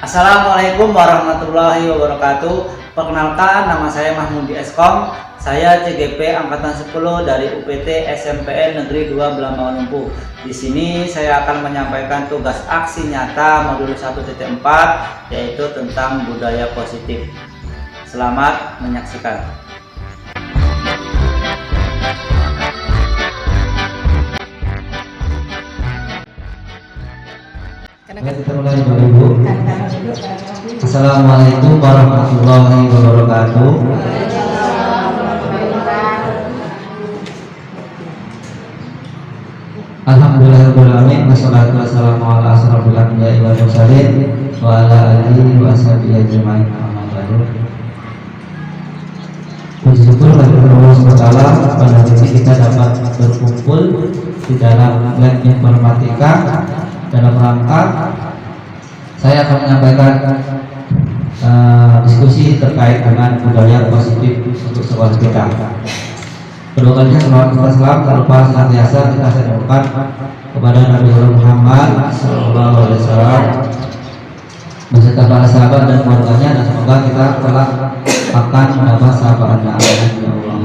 Assalamualaikum warahmatullahi wabarakatuh. Perkenalkan, nama saya Mahmudi Eskom. Saya CGP angkatan 10 dari UPT SMPN Negeri 2 Belambangan Lumpuh. Di sini saya akan menyampaikan tugas aksi nyata modul 1.4 yaitu tentang budaya positif. Selamat menyaksikan. Kita mulai dulu. Assalamualaikum warahmatullahi wabarakatuh. Alhamdulillahirobbilalamin. Wassalatu wassalamu ala asrofil anbiya'i wal mursalin wa ala alihi wa sahbihi ajmain. Amma ba'du. Puji syukur bagi Allah SWT, pada hari ini kita dapat berkumpul di dalam lab informatika dalam rangka saya akan menyampaikan diskusi terkait dengan budaya positif untuk sekolah kita. Kedua kalinya selawat kita salam tak lupa senantiasa kita serukan kepada Nabi Muhammad SAW beserta para sahabat dan keluarganya, dan semoga kita kelak akan mendapat syafaatnya. Allah.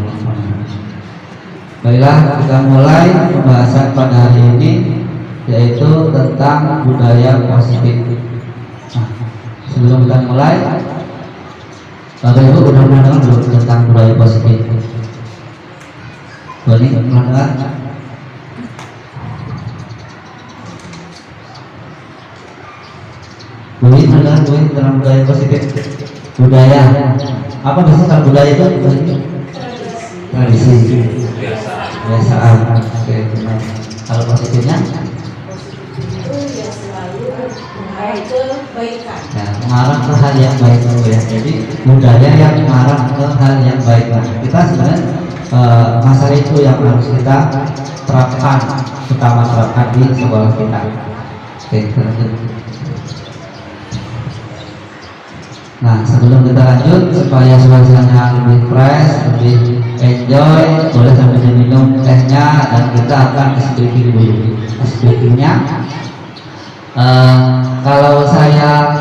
Baiklah, kita mulai pembahasan pada hari ini, yaitu tentang budaya positif. Nah, sebelum kita mulai, Bapak Ibu sudah pernah dengar belum tentang budaya positif? Boni, pernah dengar? Boni, pernah dengar Boni tentang budaya positif? Budaya, apa biasanya kalau budaya itu? Tradisi, kebiasaan. Oke, benar. Kalau positifnya? Ya, mengarah ke hal yang baik dulu ya. Jadi budaya yang mengarah ke hal yang baik. Nah, kita sebenarnya masalah itu yang harus kita terapkan, utama terapkan di sekolah kita. Oke, lanjut. Nah, sebelum kita lanjut, supaya suasananya lebih fresh, lebih enjoy, boleh sambil minum tehnya, dan kita akan kasih briefing dulu. Kasih briefingnya. Kalau saya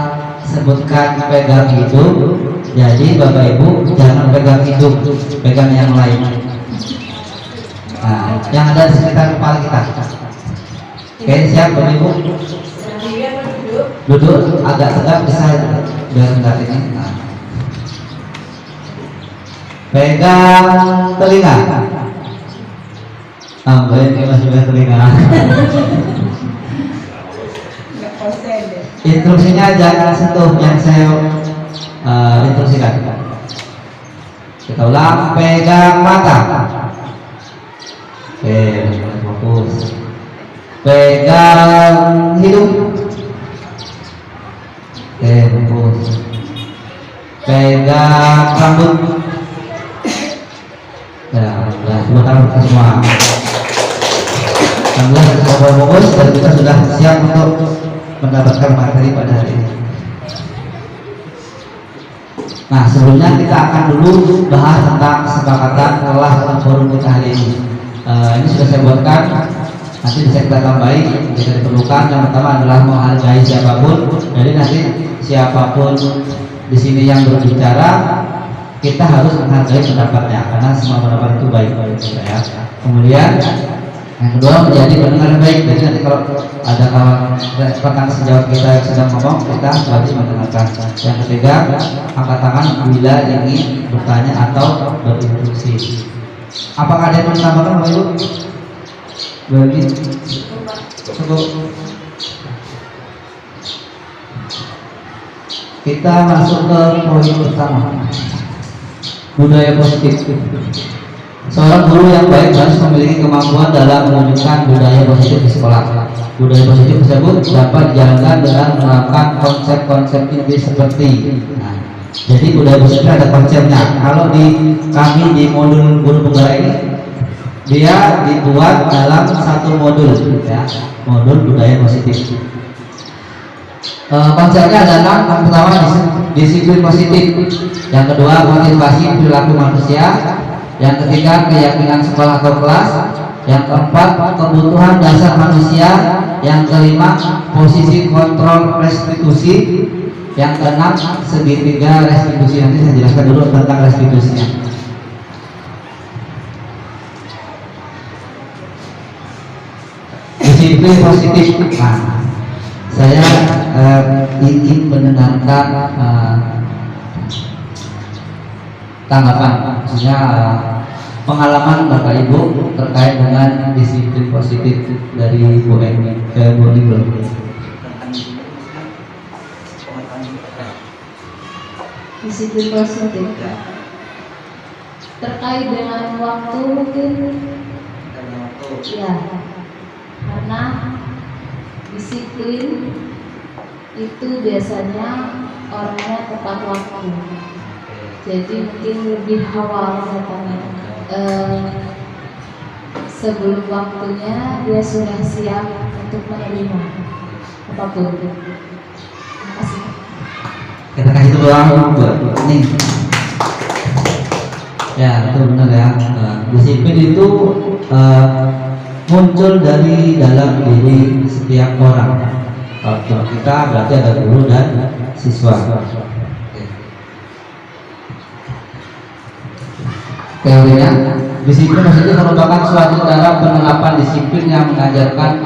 sebutkan pegang hidup, jadi Bapak Ibu jangan pegang hidup, pegang yang lain. Nah, yang ada di sekitar kepala kita. Oke, siap Bapak Ibu? Duduk agak tegak, bisa biar enggak ini. Nah. Pegang telinga. Boleh masih pegang telinga. Instruksinya jangan sentuh yang saya instruksikan. Kita ulang, pegang mata. Oke, fokus. Pegang hidung. Oke, fokus. Pegang rambut. Ya, sebentar kita semua. Alhamdulillah kita sudah fokus dan kita sudah siap untuk mendapatkan materi pada hari ini. Nah, sebelumnya kita akan dulu bahas tentang kesepakatan kelas forum kita hari ini. Ini sudah saya buatkan, nanti bisa kita tambahin jika diperlukan. Yang pertama adalah menghargai siapapun. Jadi nanti siapapun di sini yang berbicara, kita harus menghargai pendapatnya, karena semua pendapat itu baik ya. Kemudian yang kedua, menjadi pendengar yang baik. Jadi nanti kalau ada rekan sejawat kita yang sedang ngomong, kita wajib mendengarkan. Yang ketiga, angkat tangan bila ingin bertanya atau berinstruksi. Apakah ada yang menambahkan, Bapak Ibu? Bagi cukup. Kita masuk ke poin pertama, budaya positif. Seorang guru yang baik harus memiliki kemampuan dalam mewujudkan budaya positif di sekolah. Budaya positif tersebut dapat dijalankan dengan menerapkan konsep-konsep inti seperti. Nah, jadi budaya positif ada konsepnya. Kalau di kami di modul guru penggerak ini, dia dibuat dalam satu modul, ya, modul budaya positif. Konsepnya adalah yang pertama disiplin positif, yang kedua motivasi perilaku manusia, yang ketiga keyakinan sekolah atau kelas, yang keempat kebutuhan dasar manusia, yang kelima posisi kontrol restitusi, Yang keenam, segitiga restitusi. Nanti saya jelaskan dulu tentang restitusinya. Disiplin positif. Nah, saya ingin mendengarkan tanggapan, maksudnya pengalaman Bapak Ibu terkait dengan disiplin positif dari Bu Eni ke Bu Nibel. Disiplin positif terkait dengan waktu mungkin ya, karena disiplin itu biasanya orangnya tepat waktu, jadi mungkin lebih awal datangnya, sebelum waktunya dia sudah siap untuk menerima apapun. Terima kasih. Kita kasih peluang buat ini. Ya, itu benar ya. Disiplin itu muncul dari dalam diri setiap orang. Kalau kita berarti ada guru dan siswa. Teorinya, disiplin positif merupakan suatu cara penerapan disiplin yang mengajarkan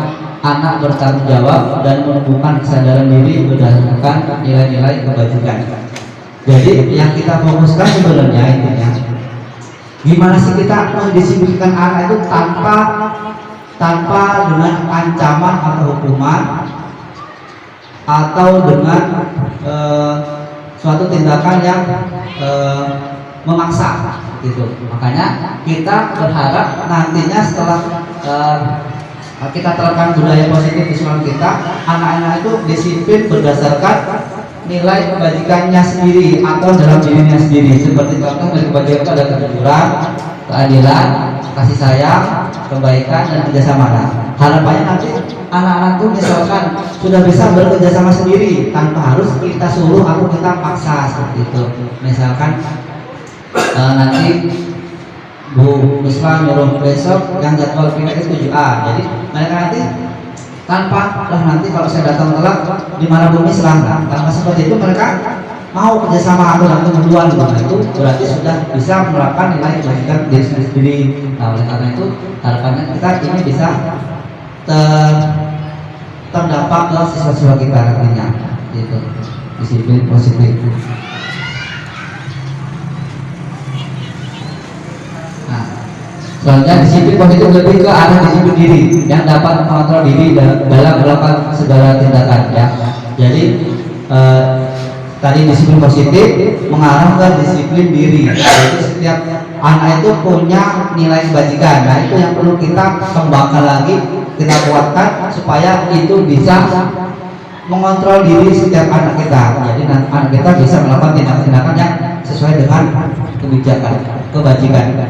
anak bertanggung jawab dan menumbuhkan kesadaran diri berdasarkan nilai-nilai kebajikan. Jadi yang kita fokuskan sebenarnya intinya, gimana sih kita mendisiplinkan anak itu tanpa dengan ancaman atau hukuman atau dengan suatu tindakan yang memaksa gitu. Makanya kita berharap nantinya setelah kita terapkan budaya positif di sekolah kita, anak-anak itu disiplin berdasarkan nilai kebajikannya sendiri atau dalam dirinya sendiri. Seperti contoh dari kebajikan itu ada kejujuran, keadilan, kasih sayang, kebaikan, dan kerjasama. Harapannya nanti anak-anak itu misalkan sudah bisa bekerjasama sendiri tanpa harus kita suruh atau kita paksa seperti itu. Misalkan nanti Bu Miswa nyuruh besok yang jadwal PKS 7A, jadi mereka nanti tanpa nanti kalau saya datang telat di mana Bu Miswa, tanpa seperti itu mereka mau kerjasama atau nanti berdua itu berarti sudah bisa menerapkan nilai kebajikan diri sendiri. Nah, oleh karena itu harapannya kita ini bisa terdampak ke siswa-siswa kita nantinya, gitu. Disiplin positif. Selanjutnya, disiplin positif lebih ke arah disiplin diri yang dapat mengontrol diri dalam melakukan segala tindakan ya. Jadi tadi disiplin positif mengarah ke disiplin diri. Jadi setiap anak itu punya nilai kebajikan. Nah, itu yang perlu kita kembangkan lagi, kita kuatkan supaya itu bisa mengontrol diri setiap anak kita. Jadi anak kita bisa melakukan tindakan-tindakan yang sesuai dengan kebijakan, kebajikan.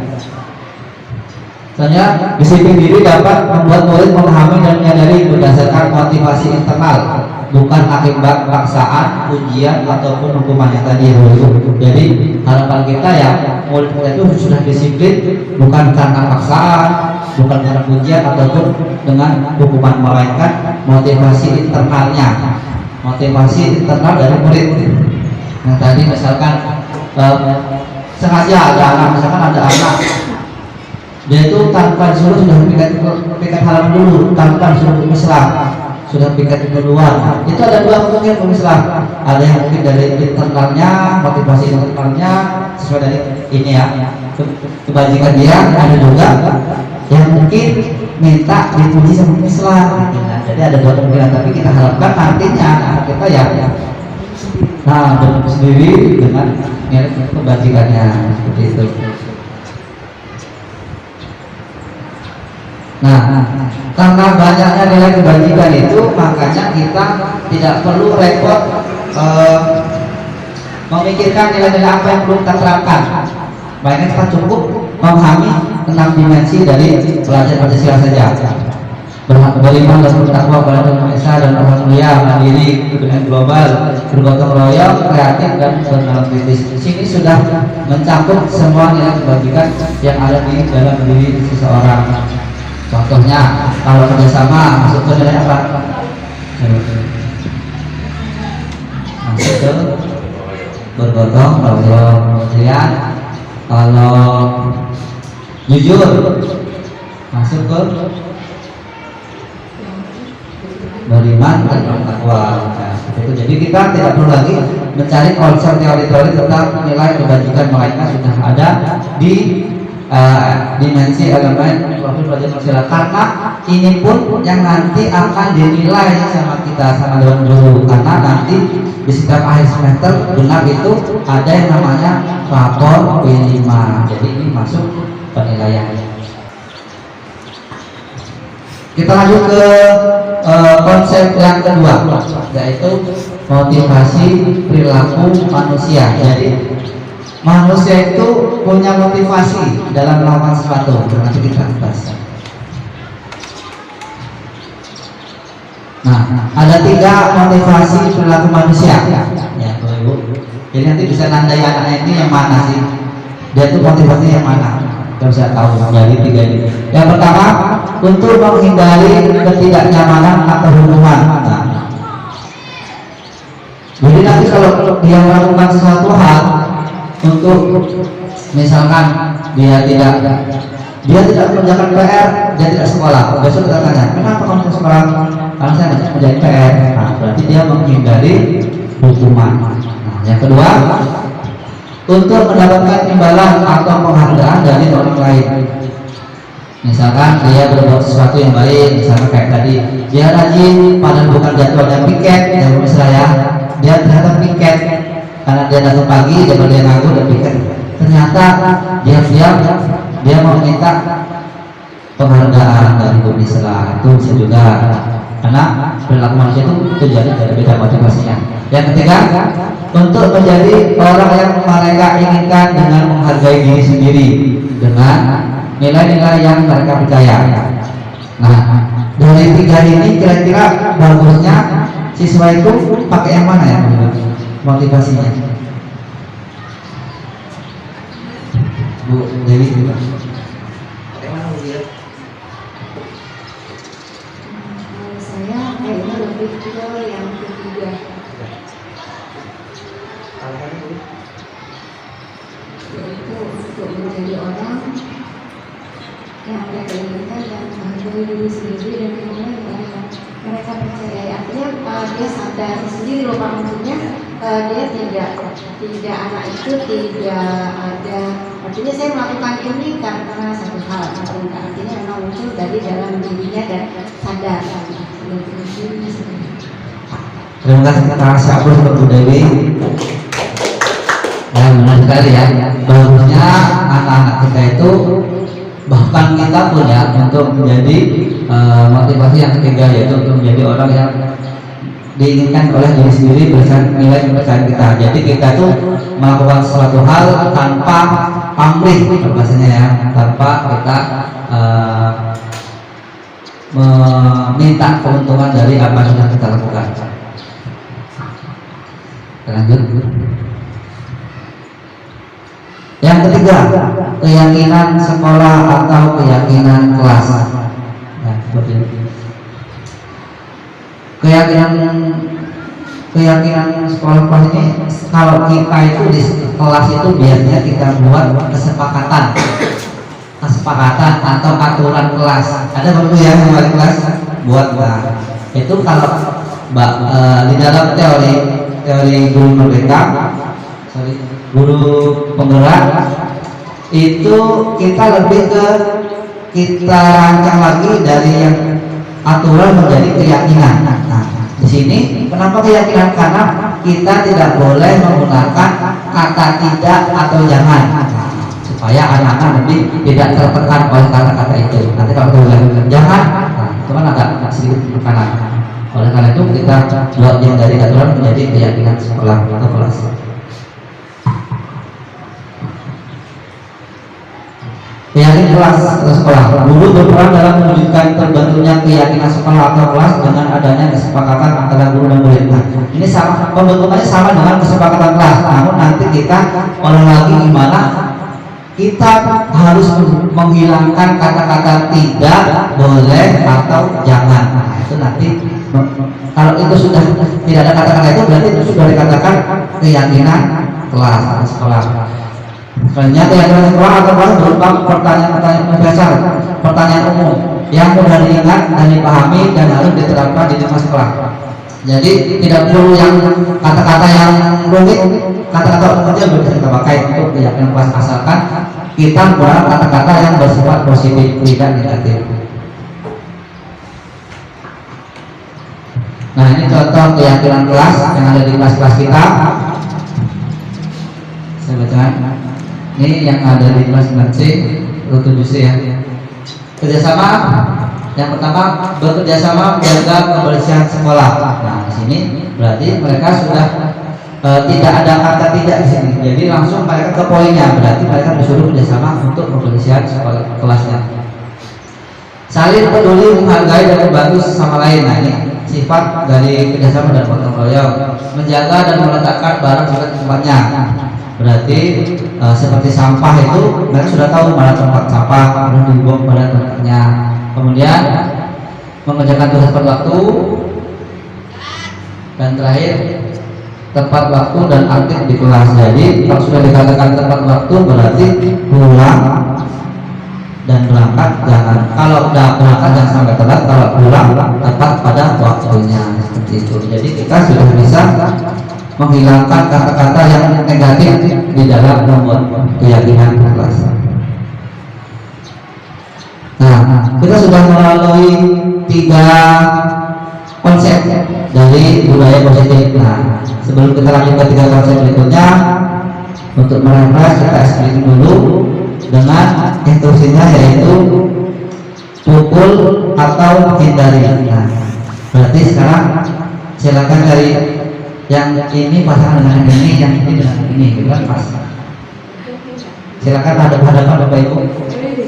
Soalnya disiplin diri dapat membuat murid memahami dan menyadari berdasarkan motivasi internal, bukan akibat paksaan, ujian ataupun hukuman yang tadi itu. Jadi harapan kita ya murid kita itu sudah disiplin bukan karena paksaan, bukan karena ujian ataupun dengan hukuman, melainkan motivasi internalnya, motivasi internal dari murid. Yang tadi misalkan sengaja ada anak, misalkan ada anak dia itu tanpa disuruh sudah pikat halaman dulu, tanpa disuruh Islam sudah pikat duluan. Itu ada dua kemungkinan Islam. Ada yang mungkin dari internalnya, motivasi internalnya sesuai dari ini ya kebajikan dia. Ada juga yang mungkin minta dipuji sama Islam. Jadi ada dua kemungkinan. Tapi kita harapkan nantinya anak kita ya sendiri dengan nilai kebajikannya seperti itu. Nah, karena banyaknya nilai kebajikan itu, makanya kita tidak perlu repot memikirkan nilai-nilai apa yang perlu kita terapkan. Makanya kita cukup memahami tentang dimensi dari pelajaran Pancasila saja. Beriman dan bertakwa kepada Tuhan Maha Esa dan alhamdulillah, mandiri, dengan global, bergotong royong, kreatif dan bernalar kritis. Di sini sudah mencakup semua nilai kebajikan yang ada di dalam diri seseorang. Contohnya kalau kerjasama masuk ke nilai apa? Masuk ke jujur, masuk ke beriman dan bertakwa. Nah, seperti itu. Jadi kita tidak perlu lagi mencari konsep teori-teori tentang nilai kebajikan, melainkan sudah ada di dimensi elemen profil pelajaran sosial, karena ini pun yang nanti akan dinilai sama kita sama dewan guru, karena nanti di setiap akhir semester benar itu ada yang namanya rapor P5. Jadi ini masuk penilaian. Kita lanjut ke konsep yang kedua, yaitu motivasi perilaku manusia. Jadi manusia itu punya motivasi dalam melakukan sesuatu. Nanti kita bahas. Nah, ada 3 motivasi perilaku manusia. Ya, Bapak Ibu. Jadi nanti bisa nandai anaknya ini yang mana sih? Dia tuh motivasinya yang mana? Kita bisa tahu dari 3 ini. Yang pertama, untuk menghindari ketidaknyamanan atau hukuman. Nah, jadi nanti kalau dia melakukan sesuatu hal untuk misalkan dia tidak mengerjakan PR, dia tidak sekolah, besok kita tanya, kenapa kamu tidak sekolah? Karena saya tidak mengerjakan PR. Nah, berarti dia menghindari hukuman. Nah, yang kedua, untuk mendapatkan imbalan atau penghargaan dari orang lain. Misalkan dia berbuat sesuatu yang baik, misalkan kayak tadi dia rajin padahal bukan jadwalnya piket, yang saya dia ternyata piket karena dia datang pagi, dia nganggur dan piket. Ternyata dia mau minta penghargaan dari Bumi Islam, itu bisa juga, karena perilaku manusia itu terjadi dari beda motivasinya. Yang ketiga, untuk menjadi orang yang mereka inginkan dengan menghargai diri sendiri dengan nilai-nilai yang mereka percaya. Nah, dari 3 ini kira-kira bagusnya siswa itu pakai yang mana ya motivasinya? Bu Dewi juga. Pakai mana Bu ya? Saya kayaknya lebih ke yang ketiga. Yaitu untuk menjadi orang yang mereka inginkan dan menghargai diri sendiri dan nilai yang mereka percayai. Artinya dia sadar sendiri loh Pak, maksudnya dia tidak anak itu tidak ada, artinya saya melakukan ini karena satu hal atau enggak, artinya memang muncul dari dalam dirinya dan sadar. Terima kasih atas apresiasi Bu Dewi. Ya, benar sekali ya. Bagusnya anak-anak kita itu, bahkan kita punya untuk menjadi motivasi yang ketiga, yaitu untuk menjadi orang yang diinginkan oleh diri sendiri berdasarkan nilai kepercayaan kita. Jadi kita tuh melakukan suatu hal tanpa pamrih, bahasanya ya, tanpa kita meminta keuntungan dari apa yang sudah kita lakukan. Lanjut. Yang ketiga, keyakinan sekolah atau keyakinan kelas. Nah, seperti itu. Keyakinan sekolah kelas ini, kalau kita itu di kelas itu biasanya kita buat kesepakatan atau aturan kelas. Ada waktu yang buat kelas buat. Nah, itu kalau di dalam teori guru merdeka, guru penggerak itu kita lebih ke kita rancang lagi dari yang aturan menjadi keyakinan. Nah, di sini kenapa keyakinan? Karena kita tidak boleh menggunakan kata tidak atau jangan, supaya anak-anak lebih tidak tertekan oleh kata-kata itu. Nanti kalau kita bilang jangan, nah, itu kan agak sedikit tekanan. Oleh karena itu kita buat yang dari aturan menjadi keyakinan sekolah atau kelas. Keyakinan kelas atau sekolah. Guru berperan dalam mewujudkan terbentuknya keyakinan sekolah atau kelas dengan adanya kesepakatan antara guru dan murid. Nah, ini sama, pembentukannya sama dengan kesepakatan kelas. Namun nanti kita olah lagi gimana kita harus menghilangkan kata-kata tidak, boleh atau jangan. Nah, itu nanti kalau itu sudah tidak ada kata-kata itu, berarti itu sudah dikatakan keyakinan kelas atau sekolah. Selanjutnya keyakinan sekolah atau kelas berupa pertanyaan-pertanyaan universal, pertanyaan umum yang mudah diingat dan dipahami dan harus diterapkan di lingkungan sekolah. Jadi tidak perlu yang kata-kata yang rumit, kata-kata umum saja bisa kita pakai untuk keyakinan kelas, asalkan kita menggunakan kata-kata yang bersifat positif, tidak negatif. Nah, ini contoh keyakinan kelas yang ada di kelas-kelas kita. Saya bacakan. Ini yang ada di kelas 9C atau 7C ya. Kerjasama. Yang pertama, bekerjasama menjaga kebersihan sekolah. Nah, di sini berarti mereka sudah tidak ada kata tidak di sini. Jadi langsung mereka ke poinnya. Berarti mereka disuruh kerjasama untuk kebersihan sekolah kelasnya. Saling peduli, menghargai dan membantu sesama lain. Nah, ini sifat dari kerjasama dan gotong royong. Menjaga dan meletakkan barang di tempatnya. Berarti seperti sampah itu mereka sudah tahu mana tempat sampah, harus dibuang pada tempatnya. Kemudian mengerjakan tugas tepat waktu, dan terakhir tepat waktu dan aktif di kelas. Jadi kalau sudah dikatakan tepat waktu berarti pulang dan berangkat jangan, kalau udah berangkat jangan sampai telat, kalau pulang tepat pada waktunya, seperti itu. Jadi kita sudah bisa menghilangkan kata-kata yang negatif di dalam membuat keyakinan kelas. Nah, kita sudah melalui 3 konsep dari budaya positif. Nah, sebelum kita lanjut ke 3 konsep berikutnya, untuk merefresh kita explain dulu dengan instruksinya, yaitu pukul atau hindari. Nah, berarti sekarang silakan dari yang ini pasangan dengan ini, yang ini dengan ini, bukan pas. Silakan hadap-hadapan Bapak Ibu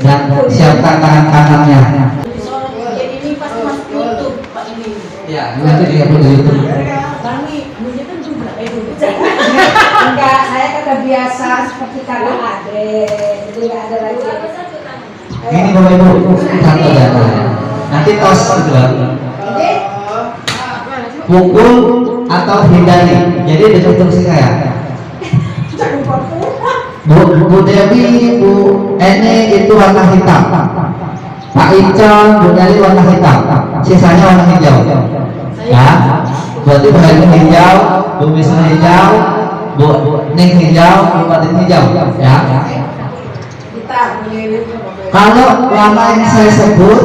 dan siapkan tangan kanannya. Ini pasti masuk YouTube Pak ini. Ya, nanti di-upload di YouTube. Bani, bunyi kan juga. Enggak, saya kagak biasa seperti kakak adik, jadi nggak ada lagi. Ini Bapak Ibu, satu ya. Nanti tos gitu lah. Pukul atau hindari. Jadi dengan instruksi saya. Bu Dewi, Bu Eni itu warna hitam. Pak Icon, Bu Neli warna hitam. Sisanya warna hijau. Ya, berarti Bu Heni hijau, Bu Wisnu hijau, Bu Ning hijau, Bu Fatin hijau. Ya. Kalau warna yang saya sebut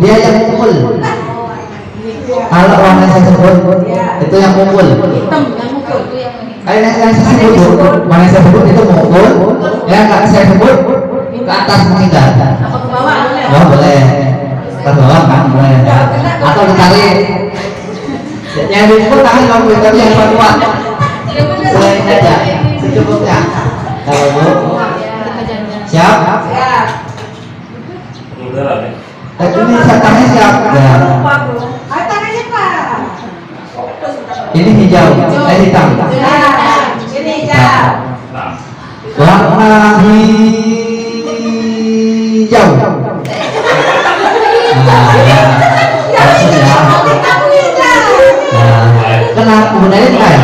dia yang pukul. Kalau warna yang saya sebut itu yang pukul. Hitam yang mukul itu yang Yang saya sebut, warna yang saya sebut itu pukul. Yang nggak saya sebut ke atas menghindar. apa ke bawah boleh? Oh boleh. Atas bawah kan boleh. Atau ditarik. Yang dipukul tangan kamu, tapi yang kuat. Selain aja, secukupnya. Kalau Bu, siap? Ya, Ini tangannya siap. Ya. tangannya Pak. Ini hijau, hitam. Ya, ini hijau. Warna hijau. Nah, ya. Langsung ya. Nah, kenapa gunanya enggak?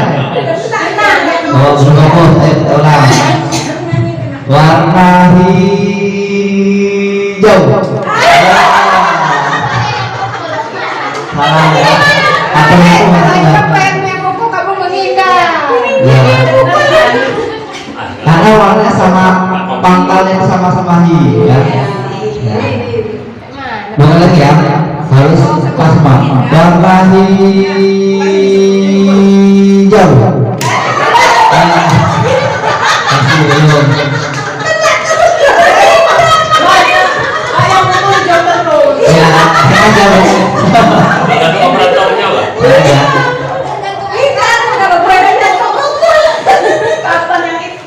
Oh, berfokus. Ayo kita ulang. Warna hijau. Salah ya. Apa itu maksudnya? Kamu menghindar. Ya. Karena warnanya sama, pangkalnya sama-sama hi, ya. Ya. Boleh lagi ya, harus pas pak. Warna hijau. Masih belum. Ya, aja.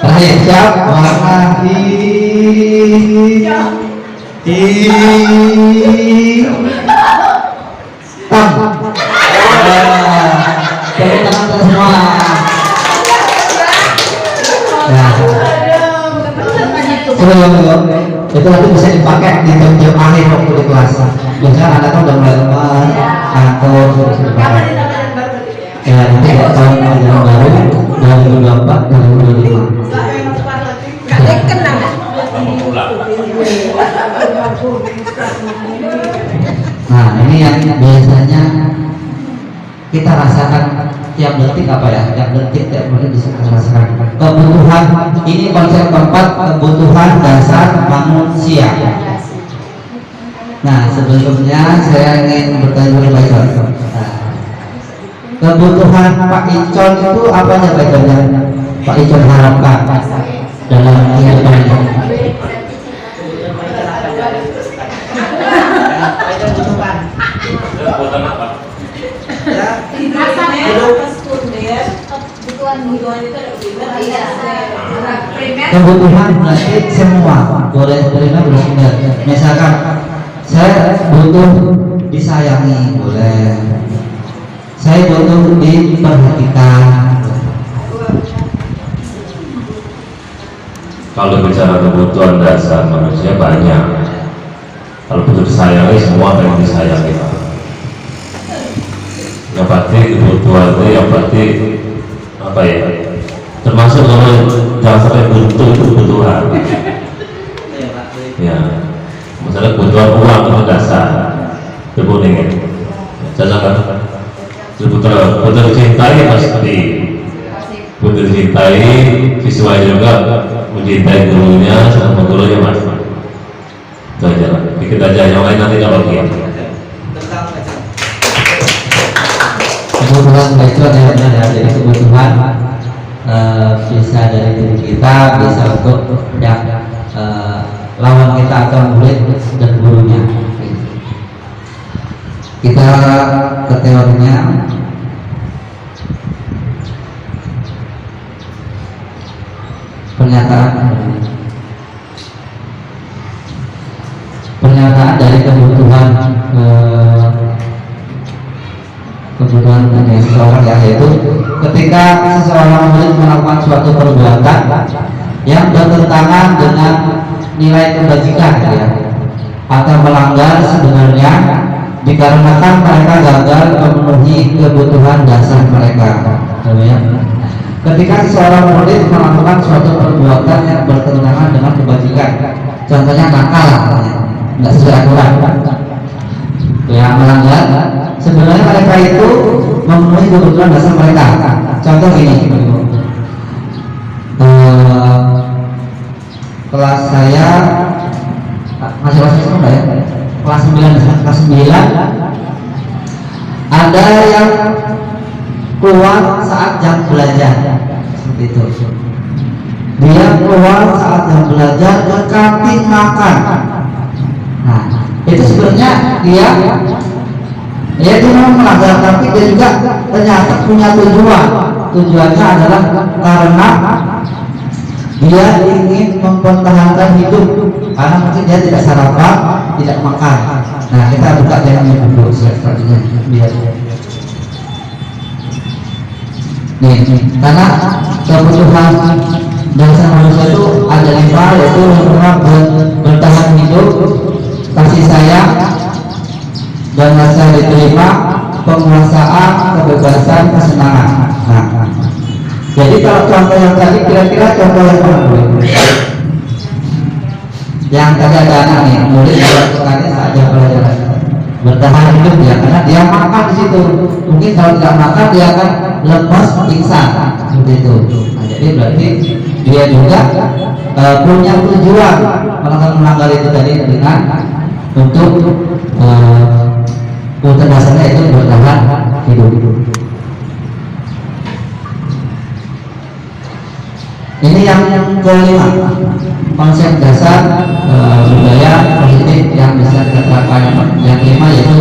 Terakhir siap, warna hitam. Tepuk tangan semua. Ya. Itu nanti bisa dipakai di jam akhir waktu di kelas. Biasanya anak-anak udah mulai lemas, kantor, bisa dipakai. Ya, nanti tahun ajaran baru 2024 2025. Kalian kenal detik apa ya? Yang detik tidak boleh diselesaikan. Kebutuhan ini konsep keempat, kebutuhan dasar manusia. Nah, sebelumnya saya ingin bertanya dulu Pak Icon. Nah, kebutuhan Pak Icon itu apa ya Pak Icon yang Pak Icon harapkan dalam kehidupannya? Kebutuhan berarti semua, boleh primer boleh sekunder. Misalkan saya butuh disayangi, boleh. Saya butuh diperhatikan. Kalau bicara kebutuhan dasar manusia banyak. Kalau butuh disayangi, semua pengen disayangi. Yang pasti kebutuhan itu yang pasti apa ya? Termasuk kalau jangan sampai butuh itu kebutuhan. Ya, misalnya kebutuhan uang itu dasar, itu kuning ya. Contohkan, butuh dicintai pasti, butuh dicintai, siswa juga mencintai gurunya, sama gurunya mas. Itu aja lah, dikit aja, yang lain nanti kalau gitu. Kebutuhan itu ada jadi kebutuhan bisa dari diri kita, bisa untuk yang lawan kita atau murid dan gurunya. Kita ke teorinya. Pernyataan dari kebutuhan seseorang ya, yaitu ketika seseorang murid melakukan suatu perbuatan yang bertentangan dengan nilai kebajikan ya, atau melanggar sebenarnya dikarenakan mereka gagal memenuhi kebutuhan dasar mereka ya. Ketika seseorang murid melakukan suatu perbuatan yang bertentangan dengan kebajikan, contohnya nakal, nggak sesuai aturan, yang melanggar, sebenarnya mereka itu memenuhi kebutuhan dasar mereka. Contoh ini, kelas saya masih sama ya, kelas 9 ada yang keluar saat jam belajar seperti itu. Dia keluar saat jam belajar ke kantin makan. Nah, itu sebenarnya dia memang melanggar, tapi dia juga ternyata punya tujuan. Tujuannya adalah karena dia ingin mempertahankan hidup, karena mungkin dia tidak sarapan, tidak makan. Nah, kita buka temanya dulu sepertinya biar nih, karena kebutuhan dasar manusia itu ada 5, yaitu bertahan hidup, kasih sayang, dan rasa diterima, penguasaan, kebebasan, kesenangan. Nah, jadi kalau contoh yang tadi, kira-kira contoh yang mana? Yang tadi ada anak nih, murid melakukannya saat jam pelajaran, bertahan hidup ya, karena dia makan di situ. Mungkin kalau tidak makan dia akan lemas, pingsan, seperti itu. Nah, jadi berarti dia juga punya tujuan melanggar itu tadi dengan untuk kebutuhan dasarnya itu bertahan hidup. Ini yang kelima, konsep dasar budaya positif yang bisa kita terapkan. Yang kelima yaitu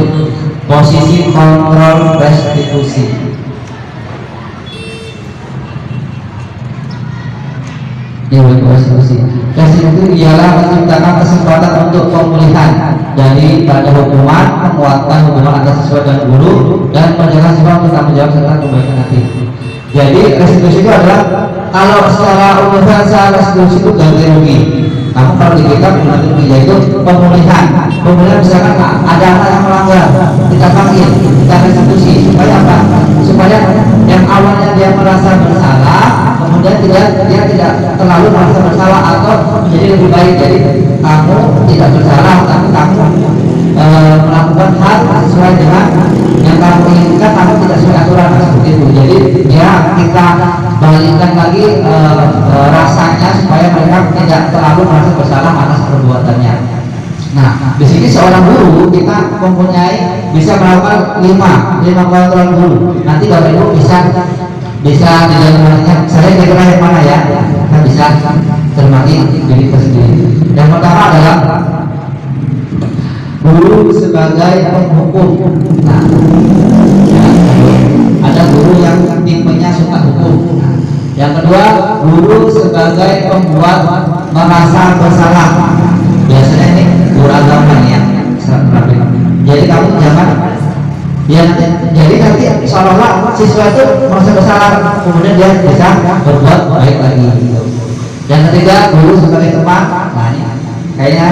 posisi kontrol restitusi. Restitusi ialah menciptakan kesempatan untuk pemulihan dari pada hukuman, penguatan hubungan antara siswa dan guru, dan menjaga siswa untuk tanggung jawab serta kebaikan hati. Jadi restitusi itu adalah, kalau secara universal restitusi itu ganti rugi. Namun kalau di kita ganti rugi yaitu pemulihan. Pemulihan misalkan ada anak yang melanggar, kita panggil, kita restitusi. Supaya apa? Supaya yang awalnya dia merasa bersalah, kemudian dia tidak terlalu merasa bersalah atau menjadi lebih baik. Jadi kamu tidak bersalah, tapi kamu melakukan hal sesuai dengan yang kamu inginkan namun tidak sesuai aturan, seperti itu. Jadi ya kita balikkan lagi rasanya supaya mereka tidak terlalu merasa bersalah atas perbuatannya. Nah, di sini seorang guru kita mempunyai bisa melakukan lima kontrol guru. Nanti Bapak Ibu bisa dijalankannya. Saya kira yang mana ya? Kita bisa cermati diri kita sendiri. Yang pertama adalah guru sebagai penghukum. Nah, ada guru yang tipenya suka hukum. Nah, yang kedua, guru sebagai pembuat merasa bersalah. Biasanya ini guru agama ya. Jadi kamu jangan ya, jadi nanti seolah-olah siswa itu merasa bersalah, kemudian dia bisa berbuat baik lagi. Yang ketiga, guru sebagai teman. Nah, ini kayaknya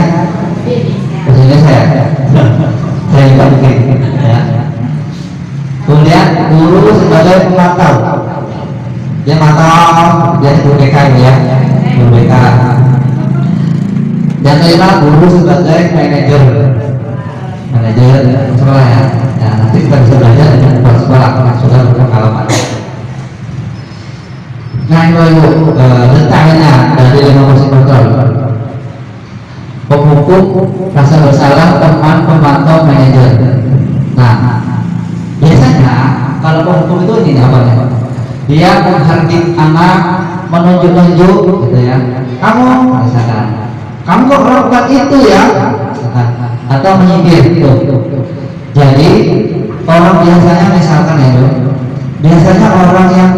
maksudnya saya juga mungkin ya. Kemudian guru sebagai pemantau, dia mantau, dia guru BK ya, guru BK. Yang kelima, guru sebagai manajer sekolah ya. Nah, nanti kita bisa belajar dengan kepala sekolah karena sudah berpengalaman. Nah, itu letaknya dari 5 kursi kontrol: penghukum, rasa bersalah, teman, pemantau, manajer. Nah, biasanya kalau penghukum itu ini apa ya? Dia menghardik anak, menunjuk-nunjuk gitu ya. Kamu misalkan, kamu kok melakukan itu ya? Atau menyindir itu. Jadi orang biasanya misalkan ya, biasanya orang yang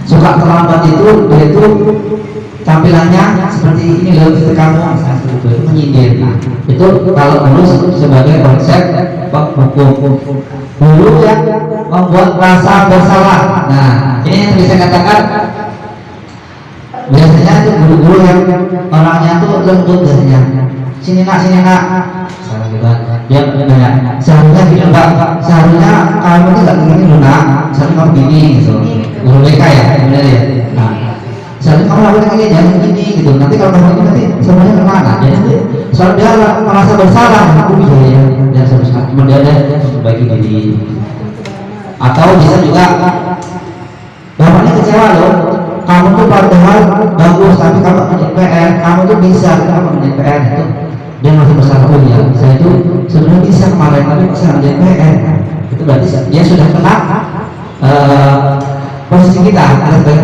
suka terlambat itu, dia itu tampilannya seperti ini loh, seperti kamu misalnya itu menyindir. Nah, itu kalau dulu sebagai konsep hukum, guru yang membuat rasa bersalah. Nah, ini yang bisa katakan biasanya itu guru-guru yang orangnya tuh lembut biasanya. Sini nak, salah gitu. Dia nanya, seharusnya gini Pak, seharusnya kamu itu nggak begini loh nak, seharusnya kamu gini gitu. Guru BK ya, benar ya. Nah, seharusnya kamu lakukan ini, jangan gini gitu. Nanti kalau kamu ini nanti semuanya kemana? Jadi soal dia merasa bersalah, aku bisa ya, dan seharusnya kemudian dia memperbaiki diri. Atau bisa juga, bapaknya kecewa loh. Kamu tuh padahal bagus, tapi kamu menjadi PR, kamu tuh bisa, kamu menjadi PR itu. Dia masih bersalah, oh ya, saya itu sebenarnya bisa kemarin, tapi bisa menjadi PR. Itu berarti dia sudah kena posisi kita, ada sebagai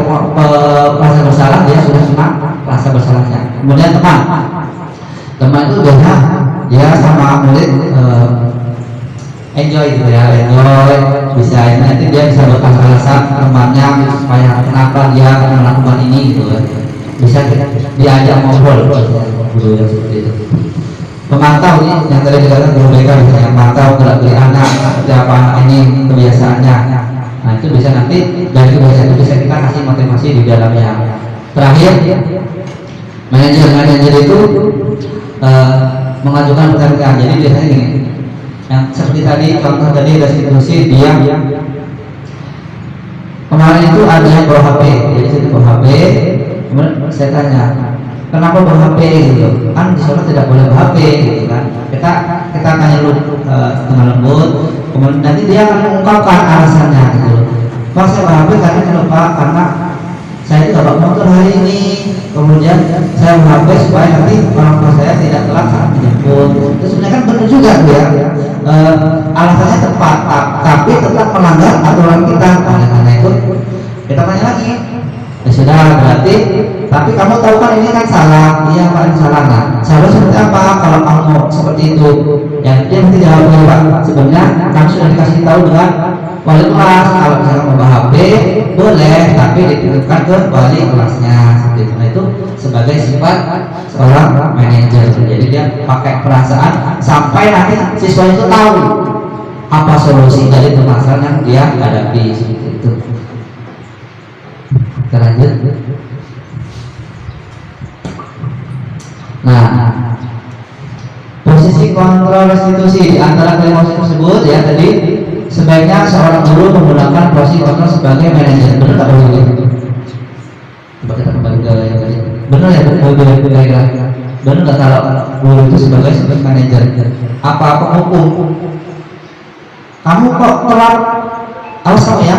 rasa bersalah, dia sudah kena rasa bersalahnya. Kemudian teman itu biasanya ya sama murid enjoy gitu ya, enjoy bisa ini, nanti dia bisa berkasih alasan temannya supaya kenapa dia melakukan ini gitu ya. Bisa diajak ngobrol guru yang seperti itu. Pemantau ini yang tadi dikatakan guru BK misalnya, memantau gerak-gerik anak, seperti apa anak ini kebiasaannya. Nah, itu bisa nanti dari kebiasaan itu bisa kita kasih motivasi di dalamnya. Terakhir, manajer itu mengajukan pertanyaan. Jadi biasanya gini, yang seperti tadi contoh tadi restitusi, dia kemarin itu ada yang bawa HP, jadi saya bawa HP, kemudian saya tanya, kenapa bawa HP gitu? Kan di sana tidak boleh bawa HP gitu kan. Kita tanya dulu dengan lembut, kemudian nanti dia akan mengungkapkan alasannya gitu. Pak, saya bawa HP karena saya itu dapat motor hari ini, kemudian saya bawa HP supaya nanti orang tua saya tidak telat saat menjemput. Terus sebenarnya kan benar juga ya, alasannya tepat, tapi tetap melanggar aturan kita. Karena itu kita tanya lagi, ya sudah berarti, tapi kamu tahu kan ini kan salah. Iya Pak, ini salah. Nah, salah seperti apa kalau kamu seperti itu? Yang dia nanti jawabnya Pak, sebenarnya kami sudah dikasih tahu dengan wali kelas, kalau misalnya mau HP boleh, tapi dititipkan ke wali kelasnya seperti itu. Nah, itu sebagai sifat seorang manajer. Jadi dia pakai perasaan sampai nanti siswa itu tahu apa solusi dari permasalahan yang dia hadapi seperti itu. Kita lanjut. Nah, posisi kontrol restitusi antara kelima posisi tersebut ya tadi, sebaiknya seorang guru menggunakan posisi kontrol sebagai manajer. Benar tak boleh? Coba kita kembali ke yang tadi. Benar ya, benar. benar nggak kalau guru itu sebagai manajer? Apa hukum? Kamu kok telat? Awas kamu ya.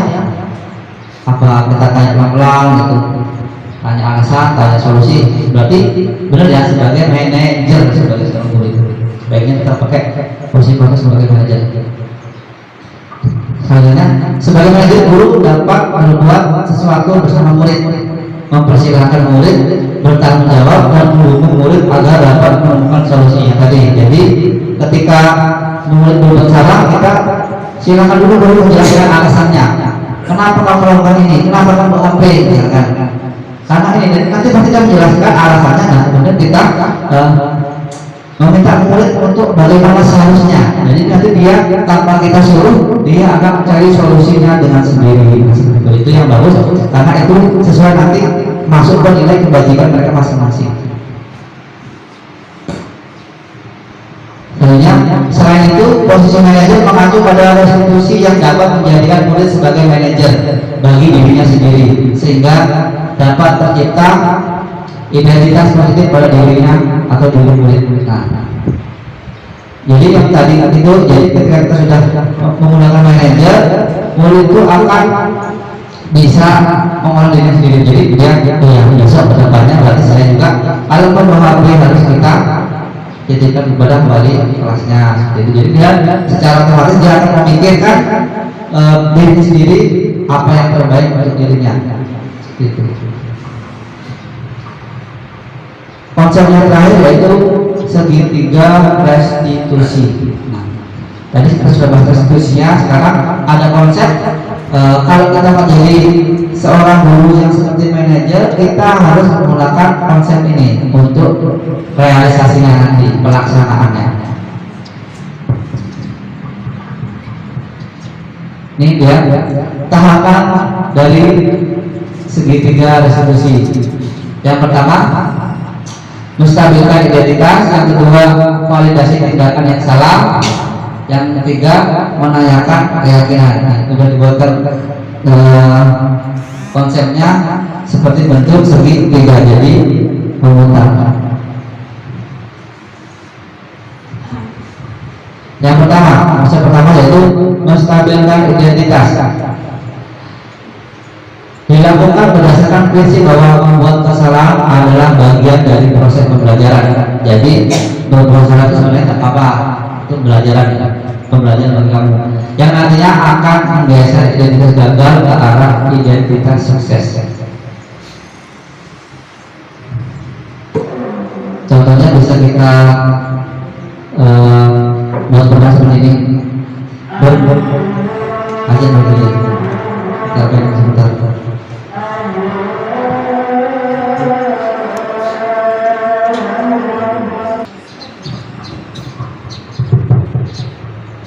Apa kita tanya pelan-pelan gitu? Tanya alasan, tanya solusi. Berarti benar ya sebagai manajer, sebagai seorang guru itu. Sebaiknya kita pakai posisi sebagai manajer. Selanjutnya, sebagai manajer guru dapat berbuat sesuatu bersama murid, mempersilahkan murid bertanggung jawab dan mendukung murid agar dapat menemukan solusinya tadi. Jadi ketika murid berbuat salah, kita silakan dulu guru menjelaskan alasannya. Kenapa kamu melakukan ini? Kenapa kamu melakukan B? Misalkan. Karena ini nanti pasti kita menjelaskan alasannya. Nah, kemudian kita meminta murid untuk bagaimana seharusnya. Jadi nanti dia tanpa kita suruh, dia akan mencari solusinya dengan sendiri. Itu yang bagus, karena itu sesuai nanti masuk ke nilai kebajikan mereka masing-masing. Selain itu, posisi manajer mengacu pada restitusi yang dapat menjadikan murid sebagai manajer bagi dirinya sendiri, sehingga dapat tercipta identitas positif pada dirinya atau diri murid. Nah, jadi yang tadi itu, jadi ketika kita sudah menggunakan manajer, murid itu akan bisa mengolah diri sendiri. Jadi dia besok kedepannya berarti saya juga kalau memahami harus kita jadikan ibadah kembali kelasnya. Jadi dia secara otomatis dia akan memikirkan diri sendiri apa yang terbaik untuk dirinya. Gitu. Konsep yang terakhir yaitu segitiga restitusi. Nah, tadi kita sudah bahas restitusinya. Sekarang ada konsep kalau kita menjadi seorang guru yang seperti manajer, kita harus menggunakan konsep ini untuk realisasinya nanti, pelaksanaannya. Ini dia tahapan dari segitiga restitusi. Yang pertama, menstabilkan identitas. Yang kedua, validasi tindakan yang salah. Yang ketiga, menanyakan keyakinan. Nah, sudah dibuatkan konsepnya seperti bentuk segitiga, jadi memutar. Yang pertama, konsep pertama yaitu menstabilkan identitas. Dilakukan berdasarkan prinsip bahwa membuat kesalahan adalah bagian dari proses pembelajaran. Jadi berbuat salah itu sebenarnya tak apa, itu pembelajaran bagi kamu, yang nantinya akan menggeser identitas gagal ke arah identitas sukses. Contohnya bisa kita buat pernah seperti ini. Aja nanti kita akan sebentar.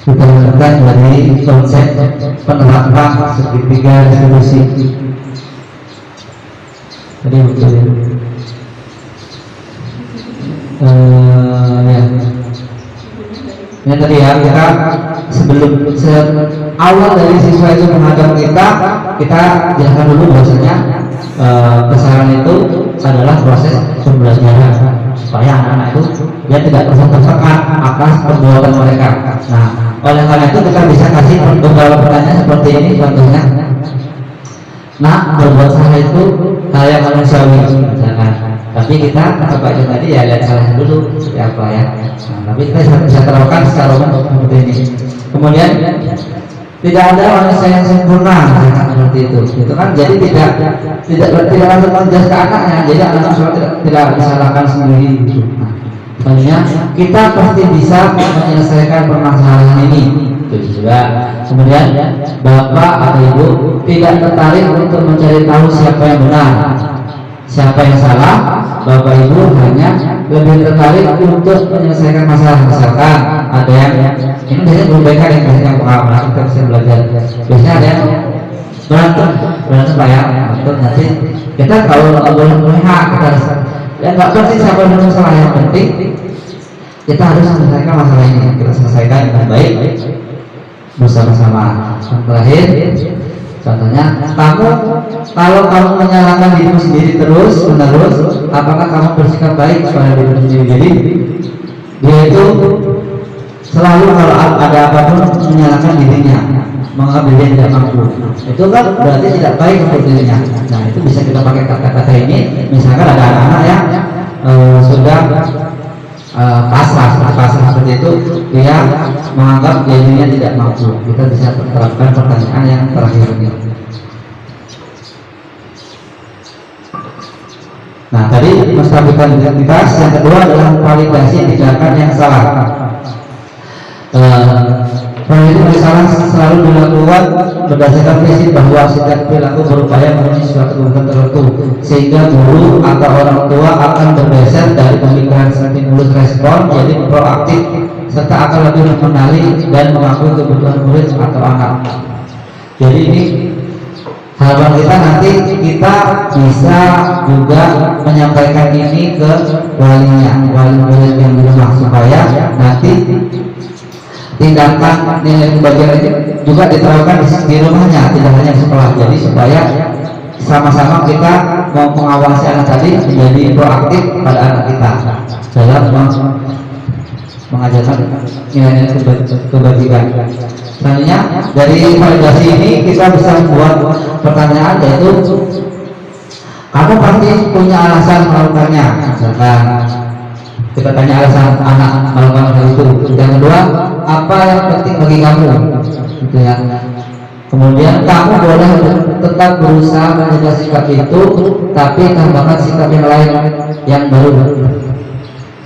Kita lanjutkan dari konsep penerapan segitiga restitusi. Tadi betul ya. Ini tadi ya, kita sebelum awal dari siswa itu menghadap kita jelaskan dulu bahwasanya kesalahan itu adalah proses pembelajaran supaya anak-anak itu dia tidak tertekan atas perbuatan mereka. Nah, oleh karena itu kita bisa kasih beberapa pertanyaan seperti ini. Contohnya, nah, berbuat salah itu hal yang manusiawi, misalkan. Tapi kita coba aja tadi ya lihat salah dulu seperti apa ya. Nah, tapi kita bisa terapkan secara umum seperti ini. Kemudian tidak ada manusia yang sempurna, misalkan seperti itu kan. Jadi tidak langsung menjelaskan ke anaknya, jadi anak tidak disalahkan sendiri. Nah, sebenarnya kita pasti bisa menyelesaikan permasalahan ini. Itu juga. Kemudian bapak atau ibu tidak tertarik untuk mencari tahu siapa yang benar, siapa yang salah. Bapak ibu hanya lebih tertarik untuk menyelesaikan masalah. Misalkan ada yang ini biasanya guru BK yang biasanya pengalaman kita bisa belajar. Biasanya ada yang berantem lah ya. Nanti kita kalau boleh memihak, kita harus ya nggak penting siapa yang masalah, yang penting kita harus menyelesaikan masalah ini. Kita selesaikan dengan baik bersama-sama. Yang terakhir, Contohnya, kalau kamu menyalahkan dirimu sendiri terus menerus, apakah kamu bersikap baik kepada dirimu sendiri? Jadi dia itu selalu kalau ada apapun menyalahkan dirinya, menganggap dirinya tidak mampu. Itu kan berarti tidak baik untuk dirinya. Nah, itu bisa kita pakai kata-kata ini. Misalkan ada anak-anak yang sudah pasrah seperti itu, dia menganggap dirinya tidak mampu. Kita bisa terapkan pertanyaan yang terakhir ini. Nah, tadi menstabilkan identitas. Yang kedua adalah validasi tindakan yang salah. Validasi salah selalu dilakukan berdasarkan prinsip bahwa setiap perilaku berupaya memenuhi suatu kebutuhan tertentu, sehingga guru atau orang tua akan bergeser dari pemikiran stimulus respon jadi proaktif, serta akan lebih mengenali dan mengakui kebutuhan murid atau anak. Jadi ini harapan kita nanti kita bisa juga menyampaikan ini ke walinya, wali murid yang di rumah, supaya nanti tindakan nilai pembagian itu juga diterapkan di rumahnya, tidak hanya di sekolah. Jadi supaya sama-sama kita mau mengawasi anak tadi menjadi proaktif pada anak kita dalam mengajarkan nilai-nilai kebajikan. Selanjutnya dari validasi ini kita bisa membuat pertanyaan, yaitu kamu pasti punya alasan melakukannya. Misalkan kita tanya alasan anak melakukan hal itu. Yang kedua, apa yang penting bagi kamu, gitu ya. Kemudian kamu boleh tetap berusaha menjaga sikap itu, tapi tambahkan sikap yang lain yang baru.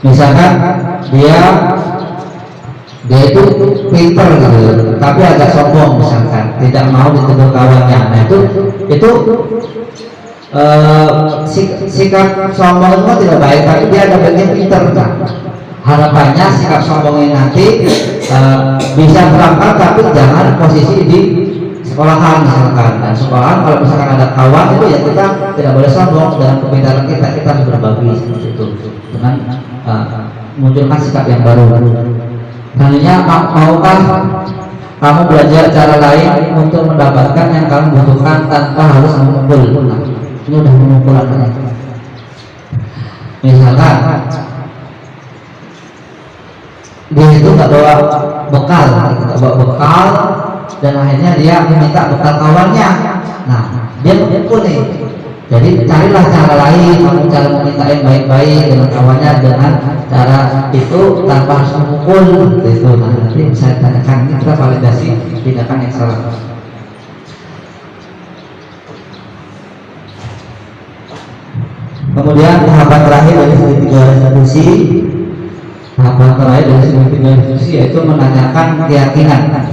Misalkan dia itu pinter gitu, tapi agak sombong, misalkan tidak mau ditegur kawannya. Nah itu sikap sombong itu tidak baik, tapi dia ada bagian pinter kan. Harapannya sikap sombongnya nanti bisa terangkat, tapi jangan posisi di sekolahan misalkan. Dan sekolahan kalau misalkan ada kawan itu ya kita tidak boleh sombong, dengan kepintaran kita harus berbagi seperti itu dengan munculkan sikap yang baru. Selanjutnya, maukah kamu belajar cara lain untuk mendapatkan yang kamu butuhkan tanpa harus mengumpul? Nah, ini udah mengumpul anaknya. Misalkan dia itu nggak bawa bekal, dan akhirnya dia meminta bekal kawannya. Nah, dia mengumpul nih. Jadi carilah cara lain, kamu cara meminta yang baik-baik dengan kawannya dengan cara itu tanpa harus memukul itu. Nah, nanti bisa tanyakan, ini kita validasi tindakan yang salah. Kemudian tahapan terakhir dari segitiga institusi, yaitu menanyakan keyakinan.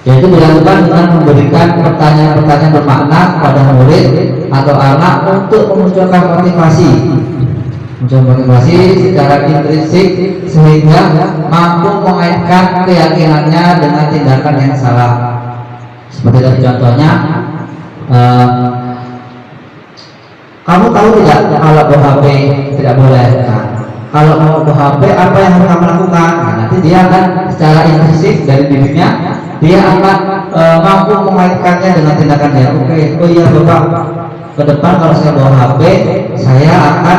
Yaitu dilakukan dengan memberikan pertanyaan-pertanyaan bermakna kepada murid atau anak untuk memunculkan motivasi secara intrinsik sehingga mampu mengaitkan keyakinannya dengan tindakan yang salah. Seperti tadi contohnya, kamu tahu tidak kalau bawa HP tidak boleh? Nah, kalau mau bawa HP apa yang harus kamu lakukan? Nah, nanti dia akan secara intrinsik dari dirinya dia akan mampu mengaitkannya dengan tindakannya. Oke, oh iya Bapak, ke depan kalau saya bawa HP, saya akan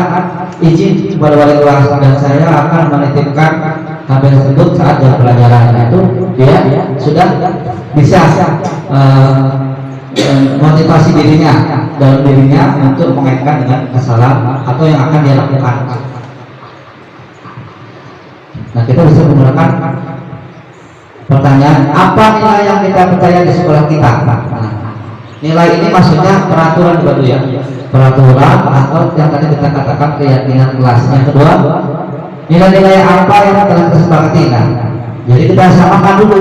izin kepada wali kelas dan saya akan menitipkan HP tersebut saat jam pelajaran. Itu dia sudah bisa motivasi dirinya dalam dirinya untuk mengaitkan dengan kesalahan atau yang akan dia lakukan. Nah, kita bisa menggunakan pertanyaan, apa nilai yang kita percaya di sekolah kita? Nah, nilai ini maksudnya peraturan baru ya, peraturan atau yang tadi kita katakan keyakinan kelas. Yang kedua, nilai-nilai apa yang telah kita sepakati. Nah, jadi kita samakan dulu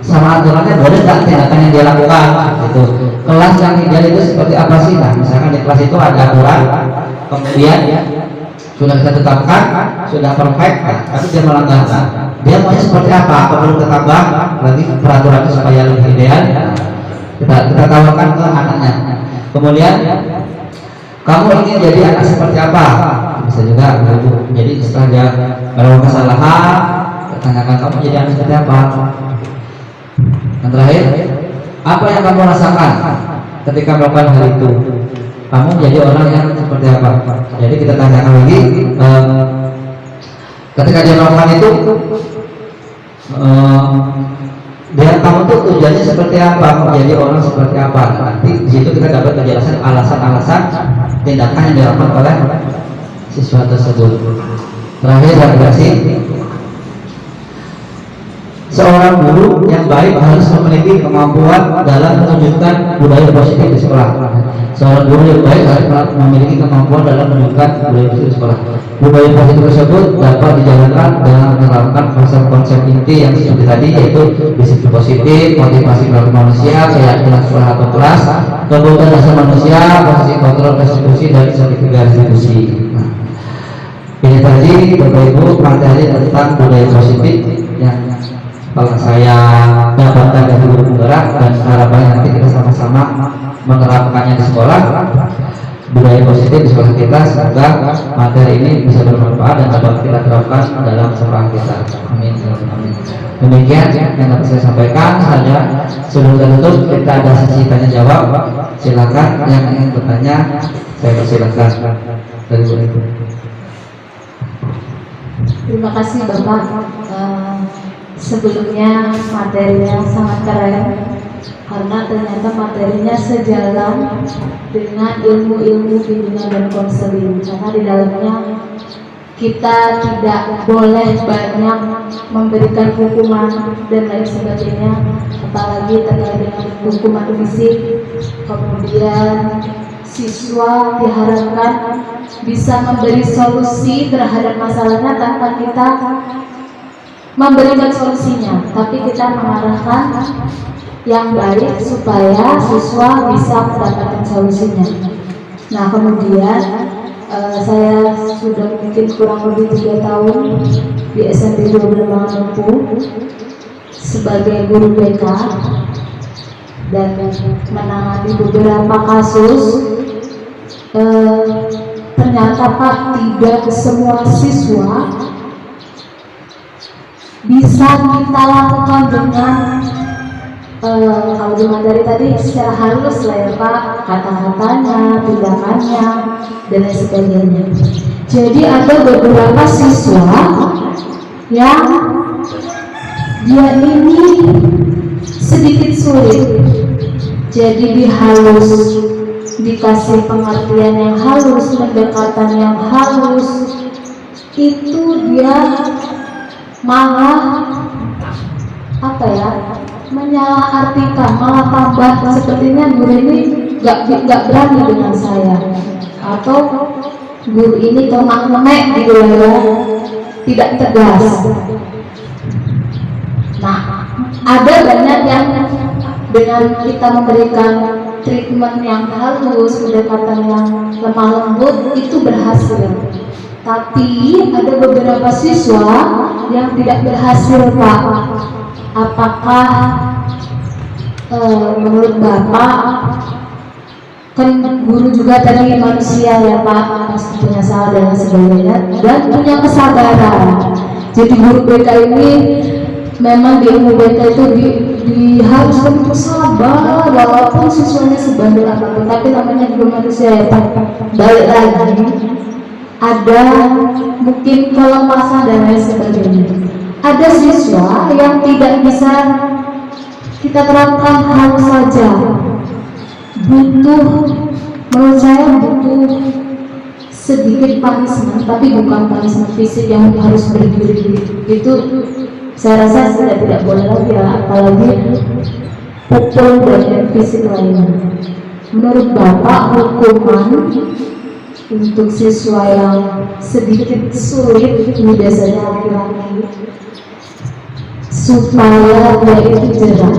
sama aturannya, boleh nggak tindakan yang dia lakukan itu. Kelas yang ideal itu seperti apa sih? Nah, misalkan di kelas itu ada aturan, kemudian sudah kita tetapkan, sudah perfect, tapi dia melanggar. Dia maunya seperti apa? Apa perlu kita tambah lagi peraturannya supaya lebih ideal? Kita tawarkan ke anaknya. Kemudian kamu ingin jadi anak seperti apa? Bisa juga jadi setelah dia melakukan kesalahan, tanyakan kamu jadi anak seperti apa. Yang terakhir, Apa yang kamu rasakan ketika melakukan hal itu? Kamu menjadi orang yang seperti apa? Jadi kita tanyakan lagi, ketika dia melakukan itu, dia kamu tuh tujuannya seperti apa? Menjadi orang seperti apa? Nanti di situ kita dapat penjelasan alasan-alasan tindakan yang dilakukan oleh siswa tersebut. Terakhir dan kasih, seorang guru yang baik harus memiliki kemampuan dalam menunjukkan budaya positif di sekolah. Seorang guru yang baik harus memiliki kemampuan dalam menunjukkan budaya positif di sekolah. Budaya positif tersebut dapat dijalankan dengan menerapkan konsep-konsep inti yang seperti tadi, yaitu disiplin positif, motivasi perilaku manusia, keyakinan sekolah atau kelas, kebutuhan dasar manusia, posisi kontrol restitusi dan sertifikat restitusi. Ini tadi Bapak Ibu materi tentang budaya positif yang kalau saya dapatkan dari guru penggerak, dan harapannya nanti kita sama-sama menerapkannya di sekolah. Budaya positif di sekolah kita, semoga materi ini bisa bermanfaat dan dapat kita terapkan dalam sekolah kita. Amin. Demikian yang dapat saya sampaikan. Saja sebelum tutup, kita ada sesi tanya jawab. Silakan yang ingin bertanya, saya persilakan dari guru itu. Terima kasih Bapak. Sebelumnya materinya sangat keren karena ternyata materinya sejalan dengan ilmu-ilmu bimbingan dan konseling, karena di dalamnya kita tidak boleh banyak memberikan hukuman dan lain sebagainya, apalagi terkait dengan hukuman fisik. Kemudian siswa diharapkan bisa memberi solusi terhadap masalahnya tanpa kita memberikan solusinya, tapi kita mengarahkan yang baik supaya siswa bisa mendapatkan solusinya. Nah, kemudian saya sudah mungkin kurang lebih 3 tahun di SMP 12 Lampung sebagai guru BK dan menangani beberapa kasus. Ternyata Pak, tidak semua siswa bisa kita lakukan dengan kalau di materi tadi secara halus lah ya Pak, kata-katanya, tindakannya, dan lain sebagainya. Jadi ada beberapa siswa yang dia ini sedikit sulit, jadi dihalus, dikasih pengertian yang halus, pendekatan yang halus, itu dia malah menyalahartikan, malah tambah sepertinya guru ini nggak berani dengan saya, atau guru ini kemak-kemek gitu ya, tidak tegas. Nah, ada banyak yang dengan kita memberikan treatment yang halus, pendekatan yang lemah lembut, itu berhasil. Tapi ada beberapa siswa yang tidak berhasil Pak. Apakah menurut Bapak, kan guru juga tadi manusia ya Pak, pasti punya salah dan sebagainya, dan punya kesabaran. Jadi guru BK ini memang di ilmu BK itu diharuskan untuk sabar walaupun siswanya sebandel apapun, tapi namanya juga manusia ya Pak. Balik lagi, ada mungkin kelemahan dan lain sebagainya. Ada siswa yang tidak bisa kita terapkan halus saja, menurut saya butuh sedikit punishment, tapi bukan punishment fisik yang harus berdiri. Itu saya rasa sudah tidak boleh lagi ya, apalagi pukul dan fisik lainnya. Menurut Bapak, hukuman untuk siswa yang sedikit sulit, ini biasanya laki-laki, supaya dia itu jerah,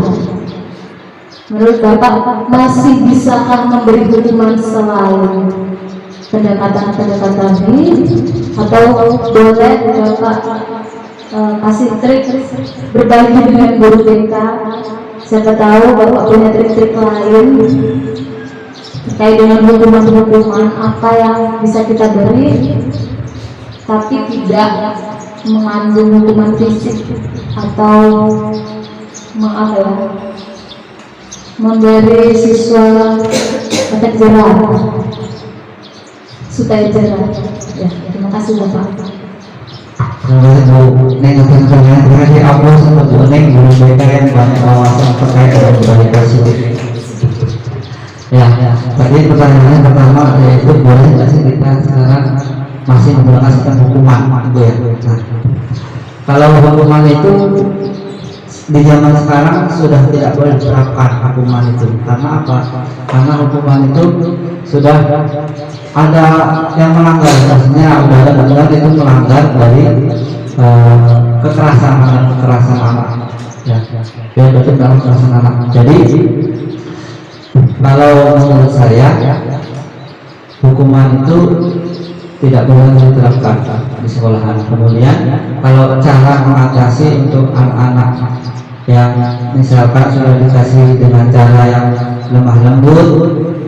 menurut Bapak masih bisakah memberi hukuman selain pendekatan-pendekatan ini, atau boleh Bapak kasih trik berbagi dengan guru BK? Siapa tahu Bapak punya trik-trik lain terkait dengan hukuman-hukuman apa yang bisa kita beri, tapi tidak mengandung hukuman fisik atau memberi siswa efek jerah, supaya jerah. Ya, terima kasih Bapak. Terima kasih Bu Neng atas pertanyaan. Terima kasih aplaus untuk Bu Neng, guru BK yang banyak wawasan terkait dengan budaya positif. Ya, tadi pertanyaannya pertama yaitu boleh nggak sih kita sekarang masih menggunakan sistem hukuman, Bu ya? Nah, kalau hukuman itu di zaman sekarang sudah tidak boleh diterapkan hukuman itu. Karena apa? Karena hukuman itu sudah ada yang melanggar, maksudnya udah ada benar itu melanggar dari kekerasan anak, ya betul dalam kekerasan anak. Jadi kalau menurut saya hukuman itu tidak boleh diterapkan di sekolahan. Kemudian kalau cara mengatasi untuk anak-anak yang misalkan sudah dikasih dengan cara yang lemah lembut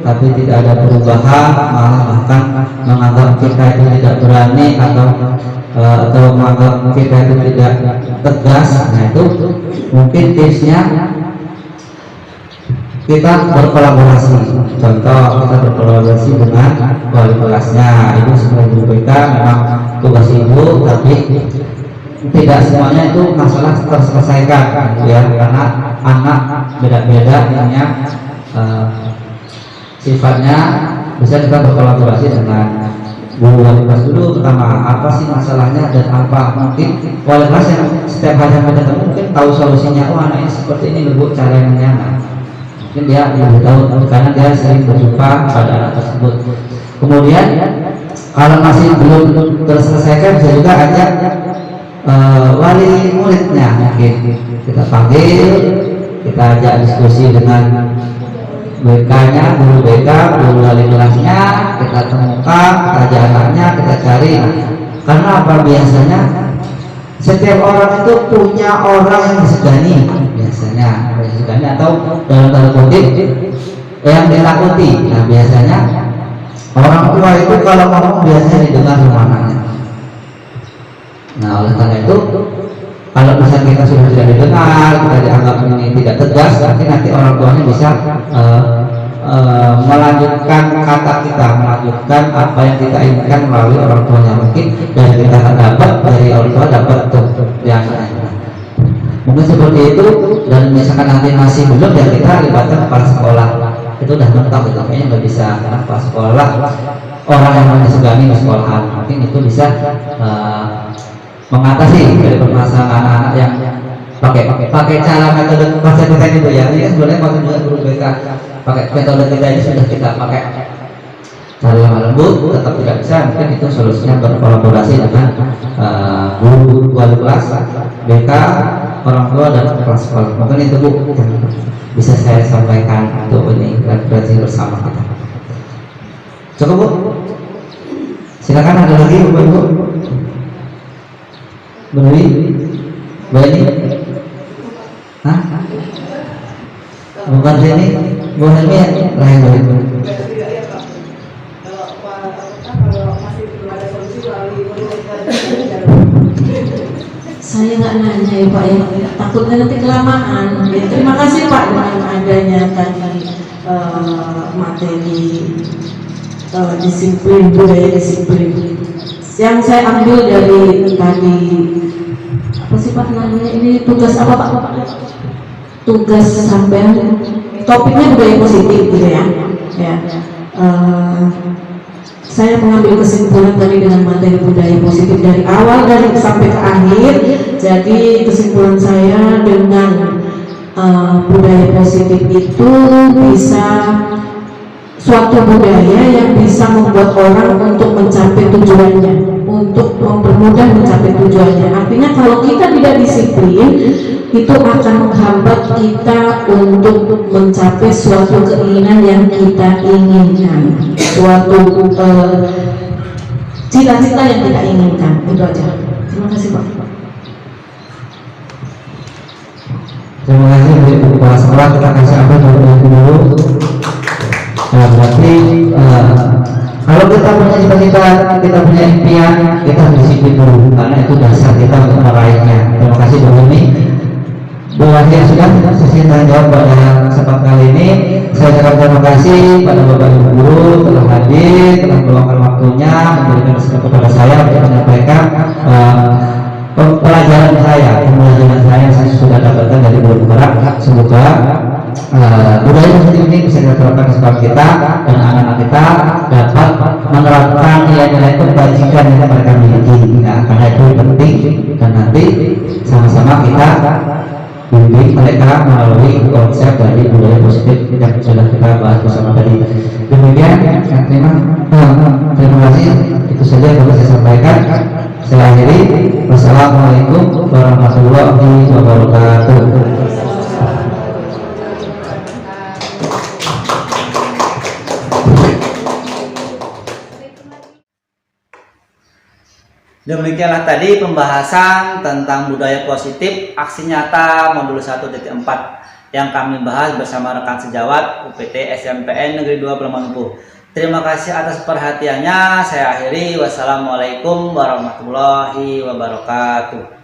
tapi tidak ada perubahan, malah bahkan menganggap kita itu tidak berani atau menganggap kita itu tidak tegas. Nah itu mungkin tipsnya kita berkolaborasi. Contoh, kita berkolaborasi dengan wali kelasnya. Ibu sebagai guru BK memang tugas ibu, tapi tidak semuanya itu masalah terselesaikan, ya, karena anak beda-beda ininya sifatnya. Bisa kita berkolaborasi dengan guru wali kelas dulu, pertama apa sih masalahnya dan apa mungkin wali kelas yang setiap hari yang ketemu mungkin tahu solusinya. Oh anak ini seperti ini Bu cara yang nyana, mungkin dia lebih tahu karena dia sering berjumpa pada anak tersebut. Kemudian kalau masih belum terselesaikan bisa juga ajak wali muridnya, mungkin kita panggil, kita ajak diskusi dengan BK-nya, guru BK, guru wali kelasnya, kita temukan, kita ajak anaknya, kita cari. Karena apa? Biasanya setiap orang itu punya orang yang disegani, biasanya disegani atau dalam tanda kutip yang ditakuti. Nah biasanya orang tua itu kalau ngomong biasanya didengar sama anaknya. Nah oleh karena itu kalau misalnya kita sudah tidak didengar, kita dianggap ini tidak tegas, nanti orang tuanya bisa melanjutkan kata kita, melanjutkan apa yang kita inginkan melalui orang tuanya. Mungkin dari kita akan dapat, dari orang tua dapat tuh yang mungkin seperti itu. Dan misalkan nanti masih belum, ya kita libatkan kepala sekolah. Itu udah mentok, itu kayaknya nggak bisa karena kepala sekolah orang yang disegani di sekolahan. Mungkin itu bisa mengatasi dari permasalahan anak-anak yang pakai cara metode konsep kita itu ya. Ini kan sebenarnya konsep juga guru BK pakai metode kita ini sudah kita pakai cara yang lembut, tetap tidak bisa. Mungkin itu solusinya berkolaborasi dengan guru wali kelas, BK, orang tua dan kepala sekolah. Mungkin itu Bu bisa saya sampaikan untuk ini refleksi bersama kita. Cukup Bu? Silakan ada lagi Bapak Ibu. Beli, Bani, hah? Bukan sini, bukan ini lain dari itu. Saya nggak nanya ya Pak ya, takutnya nanti kelamaan. Ya, terima kasih Pak dengan adanya tadi materi disiplin, budaya disiplin. Yang saya ambil dari tadi apa sih Pak namanya ini, tugas apa Pak? Tugas sampai topiknya budaya positif gitu ya. Ya. Saya mengambil kesimpulan tadi dengan materi budaya positif dari awal dari sampai ke akhir. Jadi kesimpulan saya dengan budaya positif itu bisa suatu budaya yang bisa membuat orang untuk mencapai tujuannya, untuk mempermudah mencapai tujuannya. Artinya kalau kita tidak disiplin, itu akan menghambat kita untuk mencapai suatu keinginan yang kita inginkan, suatu cita-cita yang kita inginkan. Itu aja. Terima kasih Pak. Terima kasih Bu Kepala Sekolah. Kita kasih apa dulu. Nah, berarti kalau kita punya cita-cita, kita punya impian, kita harus disiplin dulu karena itu dasar kita untuk meraihnya. Terima kasih Bu Umi. Berakhir sudah sesi tanya jawab pada kesempatan kali ini. Saya ucapkan terima kasih pada Bapak Ibu guru telah hadir, telah meluangkan waktunya memberikan kesempatan kepada saya untuk menyampaikan pembelajaran saya yang saya sudah dapatkan dari guru gerak. Semoga budaya positif ini bisa kita terapkan ke sekolah kita dan anak-anak kita dapat menerapkan nilai-nilai kebajikan yang mereka miliki. Nah, karena itu penting dan nanti sama-sama kita bimbing mereka melalui konsep dari budaya positif yang sudah kita bahas bersama tadi. Demikian, terima kasih. Itu saja yang dapat saya sampaikan. Saya akhiri. Wassalamualaikum warahmatullahi wabarakatuh. Demikianlah tadi pembahasan tentang budaya positif aksi nyata modul 1.4 yang kami bahas bersama rekan sejawat UPT SMPN Negeri 2 Pelumpang. Terima kasih atas perhatiannya. Saya akhiri. Wassalamualaikum warahmatullahi wabarakatuh.